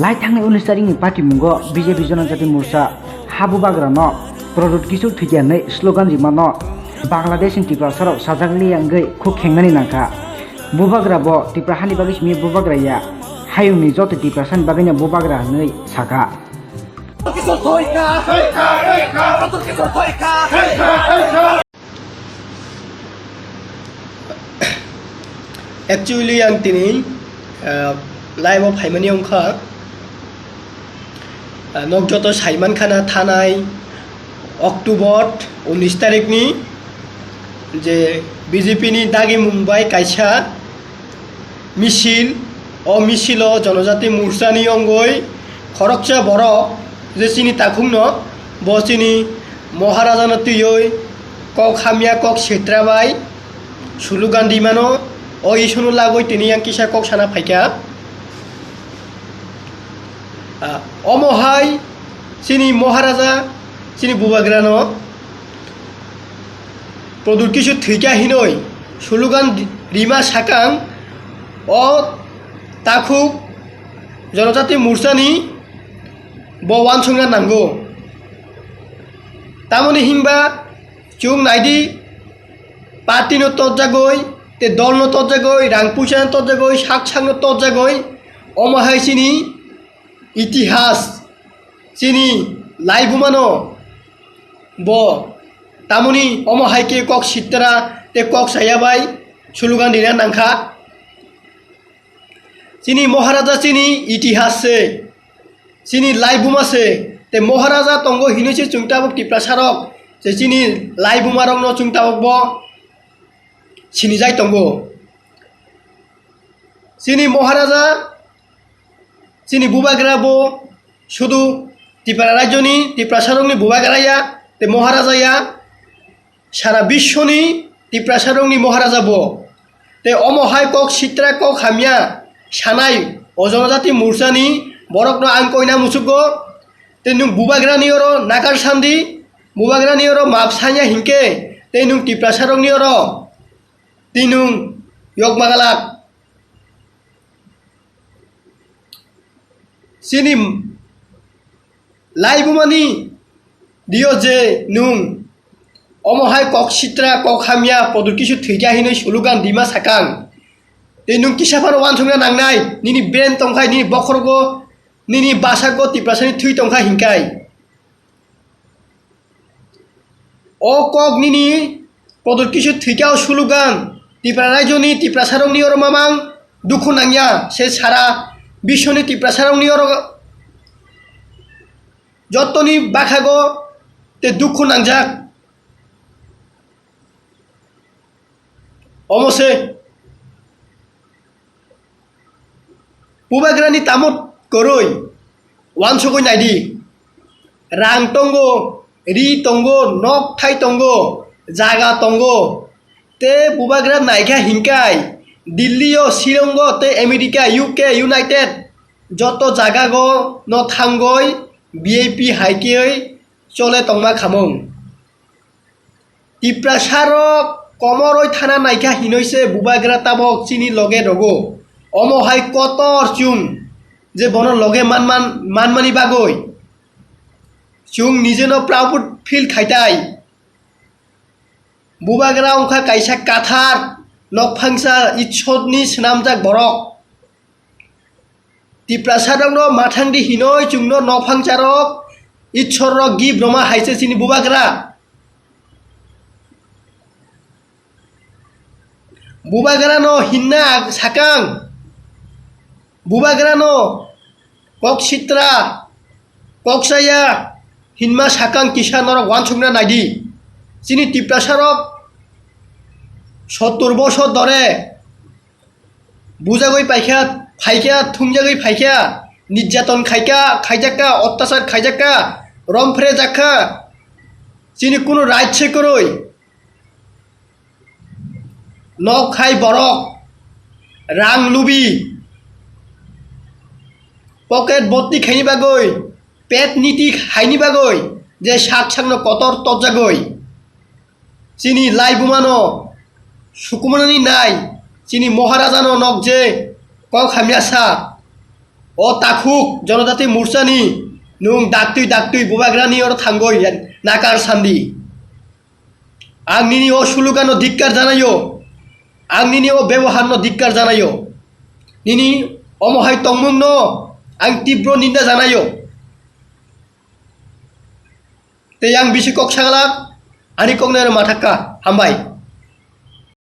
লাই थांनाय 19 तारिखनि पार्टी मुंगो बीजेपी जनजाति मोर्चा हाबु बाग्रानो प्रदुत किसु थुइयानै स्लोगान रिमानो बांलादेश तिप्रा सराव साजागलि आंगै खुख खेंनानि नांखा बुबाग्रा बो तिप्रा हानि बागै सिमि बुबाग्राया हायुंनि जत तिप्रा सान बागैनो बुबाग्रा नै साखा Actually ang tini live of Haimani Ongkha Nokjoto Saiman Khana Thanai October 19 tarik ni je BJP ni dagi Mumbai kaisa misil o misilo jonojati morcha ni ongoi khorokcha boro je chini takhungno bo chini Maharaja no tuyoi kok hamia kok setrabai sulugan dimano o isunu lagoi tini yang kisa kok sana phaika omohai sini Maharaja sini bubagrano produk kisu thika hinoi sulugan rima sakang o takhuk jonojati morchani bo wansungna nango tamoni himba chung naidi party no tojagoi te dol no tojagoi rang pusan tojagoi sak sang no tojagoi omohai sini itihas sini laibumano bo tamoni omohai ke kok sitra te kok sayabai sulugan dina nangkha sini Maharaja sini itihas se sini laibuma se te Maharaja tongo hinese chungtabok tiprasarok je sini laibumarok no chungtabok bo sini jai tongo sini Maharaja sini bubagra bo শুধু ত্রিপুরা রাজ্যনি ত্রিপ্রাসারংনি বুবাগ্রায়া তে মহারাজায়া সারা বিশ্বনি ত্রিপ্রাসারংনি মহারাজা বো তে অমহাই cock সিত্রা cock হামিয়া সানাই অজনজাতি মোর্চানি বরকনো আং কইনা মুসুগো তে নুং বুবাগ্রানি or নাকার সান্দি বুবাগ্রানি or মাপসাইয়া হিংকে তে নুং ত্রিপ্রাসারংনি or তিনুং ইয়গমাগালাক Sini laibumani dio je nung omohai kok sitra kok hamia podur kisu thija hinoi sulugan dima sakang te nung kisafar wan thunga nangnai nini brain tongkhai nini bokhorgo nini basago tiprasani thui tongkhai hingkai o kok nini podur kisu thija sulugan tipra rajoni tiprasarongni or mamang dukhu nangya se sara bishoni tiprasarongni or যতনি বাখাগো তে দুঃখ নাংজাক অমসে বুবাগ্রানি তামত করই ওয়ানসগই নাইদি রাং তঙ্গো রি তঙ্গো knock থাই তঙ্গো জাগা তঙ্গো তে বুবাগ্রা নাইখা হিংকাই দিল্লি ও শিলং তে America UK United যত জাগা গো ন থাঙ্গই BAP হাইকেই চলে তংমা খামং ত্রিপ্রাসারক কমরই থানা নাইখা হিনইছে বুবাগ্রা তাবক চিনি লগে রগো অমহাই কতর চুং যে বন লগে মানমানি বাগৈ চুং নিজেনো প্রাউড ফিল খাইতাই বুবাগ্রা অংখা কাইসা কাথার নকফাংসা ইচ্ছদনি স্নামজাক বরক ত্রিপ্রাসারংনো মাথাংদি হিনই চুংনো নফাংচারক ইচ্ছর গি ব্রহ্মা হাইছে চিনি বুবাগ্রা বুবাগ্রানো হিন্না সাকাং বুবাগ্রানো কক সিত্রা ককসায়া হিনমা সাকাং কিষানর ওয়ানসুংনা নাইদি চিনি ত্রিপ্রাসারক 70 বছর ধরে বুজাগই পাইখা ফাইকা থুমজাগই ফাইকা নির্যাতন খাইজাকা অত্যাচার খাইজাকা রমফ্রে জাকা চিনি কোনো রাজ্যে করই নখ খাই বরক রাং লুবি পকেট বত্তি খাইনি বাগৈ পেট নীতি খাইনি বাগৈ যে শাক সাংনো কতর তজাগৈ চিনি লাই বুমানো সুকুমানি নাই চিনি মহারাজানো নক যে কক হামিয়াসা ও তাকুক জনজাতি মুরসানি নুং ডাকতুই বুবাগ্রানি ওর থাঙ্গই নাকার সান্দি आं निनि ओ सुलुगानो धिक्कार जानायो आं निनि ओ व्यवहारनो धिक्कार जानायो निनि अमहाय तंमुंनो आं तीव्र निंदा जानायो ते आं बिसि कक सागालाक आनि ककनेर माथाक्का हामबाय।